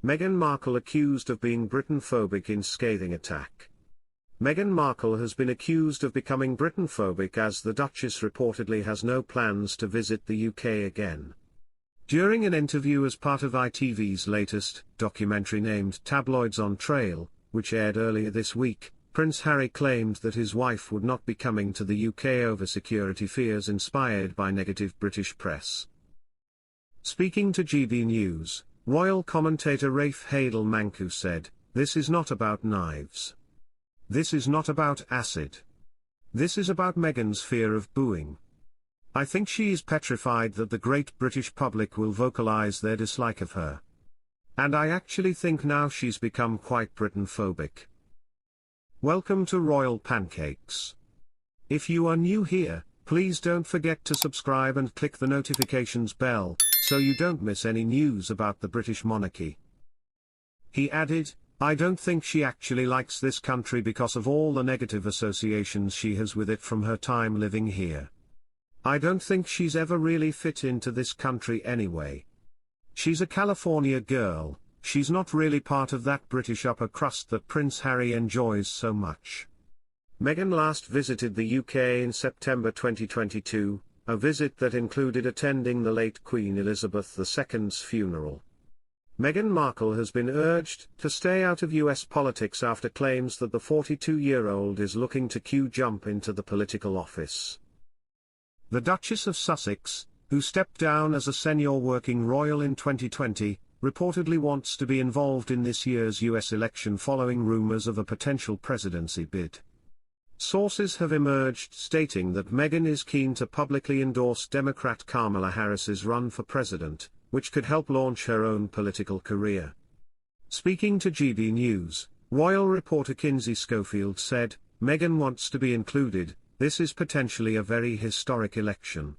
Meghan Markle accused of being Britain-phobic in scathing attack. Meghan Markle has been accused of becoming Britain-phobic as the Duchess reportedly has no plans to visit the UK again. During an interview as part of ITV's latest documentary named Tabloids on Trail, which aired earlier this week, Prince Harry claimed that his wife would not be coming to the UK over security fears inspired by negative British press. Speaking to GB News, royal commentator Rafe Heydel-Mankoo said, "This is not about knives. This is not about acid. This is about Meghan's fear of booing. I think she is petrified that the great British public will vocalise their dislike of her. And I actually think now she's become quite Britain-phobic." Welcome to Royal Pancakes. If you are new here, please don't forget to subscribe and click the notifications bell, so you don't miss any news about the British monarchy. He added, "I don't think she actually likes this country because of all the negative associations she has with it from her time living here. I don't think she's ever really fit into this country anyway. She's a California girl, she's not really part of that British upper crust that Prince Harry enjoys so much." Meghan last visited the UK in September 2022, a visit that included attending the late Queen Elizabeth II's funeral. Meghan Markle has been urged to stay out of US politics after claims that the 42-year-old is looking to jump into the political office. The Duchess of Sussex, who stepped down as a senior working royal in 2020, reportedly wants to be involved in this year's US election following rumors of a potential presidency bid. Sources have emerged stating that Meghan is keen to publicly endorse Democrat Kamala Harris's run for president, which could help launch her own political career. Speaking to GB News, royal reporter Kinsey Schofield said, "Meghan wants to be included. This is potentially a very historic election.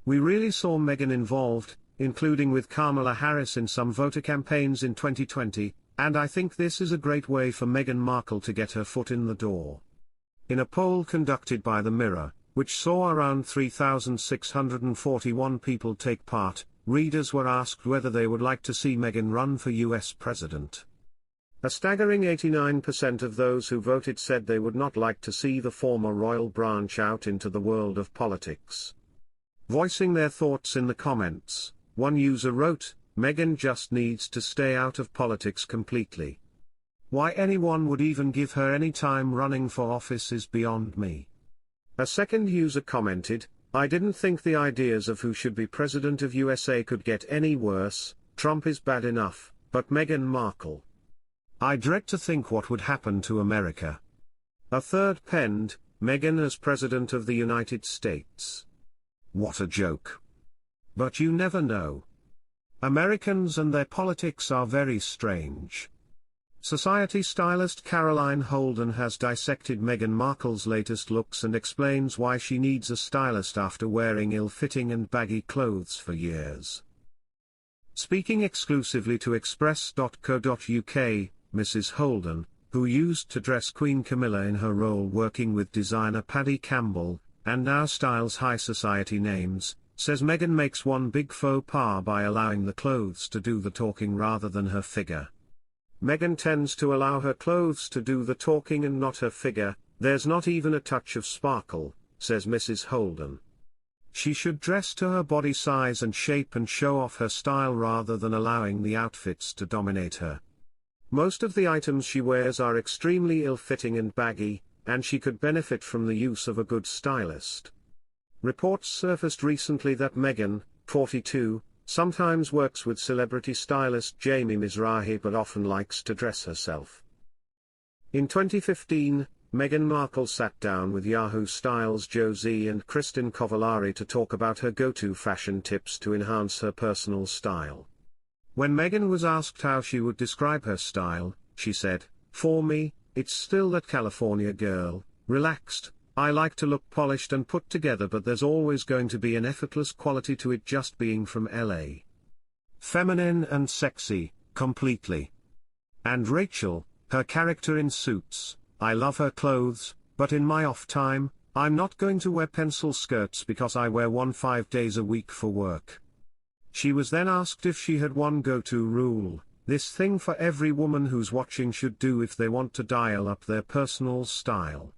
We really saw Meghan involved, including with Kamala Harris in some voter campaigns in 2020, and I think this is a great way for Meghan Markle to get her foot in the door." In a poll conducted by The Mirror, which saw around 3,641 people take part, readers were asked whether they would like to see Meghan run for US president. A staggering 89% of those who voted said they would not like to see the former royal branch out into the world of politics. Voicing their thoughts in the comments, one user wrote, "Meghan just needs to stay out of politics completely. Why anyone would even give her any time running for office is beyond me." A second user commented, "I didn't think the ideas of who should be president of USA could get any worse. Trump is bad enough, but Meghan Markle. I dread to think what would happen to America." A third penned, "Meghan as President of the United States. What a joke. But you never know. Americans and their politics are very strange." Society stylist Caroline Holden has dissected Meghan Markle's latest looks and explains why she needs a stylist after wearing ill-fitting and baggy clothes for years. Speaking exclusively to Express.co.uk, Mrs. Holden, who used to dress Queen Camilla in her role working with designer Paddy Campbell, and now styles high society names, says Meghan makes one big faux pas by allowing the clothes to do the talking rather than her figure. Meghan tends to allow her clothes to do the talking and not her figure. "There's not even a touch of sparkle," says Mrs. Holden. "She should dress to her body size and shape and show off her style rather than allowing the outfits to dominate her. Most of the items she wears are extremely ill-fitting and baggy, and she could benefit from the use of a good stylist." Reports surfaced recently that Meghan, 42, sometimes works with celebrity stylist Jamie Mizrahi but often likes to dress herself. In 2015, Meghan Markle sat down with Yahoo Styles Josie and Kristin Cavallari to talk about her go-to fashion tips to enhance her personal style. When Meghan was asked how she would describe her style, she said, "For me, it's still that California girl, relaxed. I like to look polished and put together, but there's always going to be an effortless quality to it just being from LA. Feminine and sexy, completely." And Rachel, her character in Suits, "I love her clothes, but in my off time, I'm not going to wear pencil skirts because I wear one 5 days a week for work." She was then asked if she had one go-to rule, This thing for every woman who's watching should do if they want to dial up their personal style.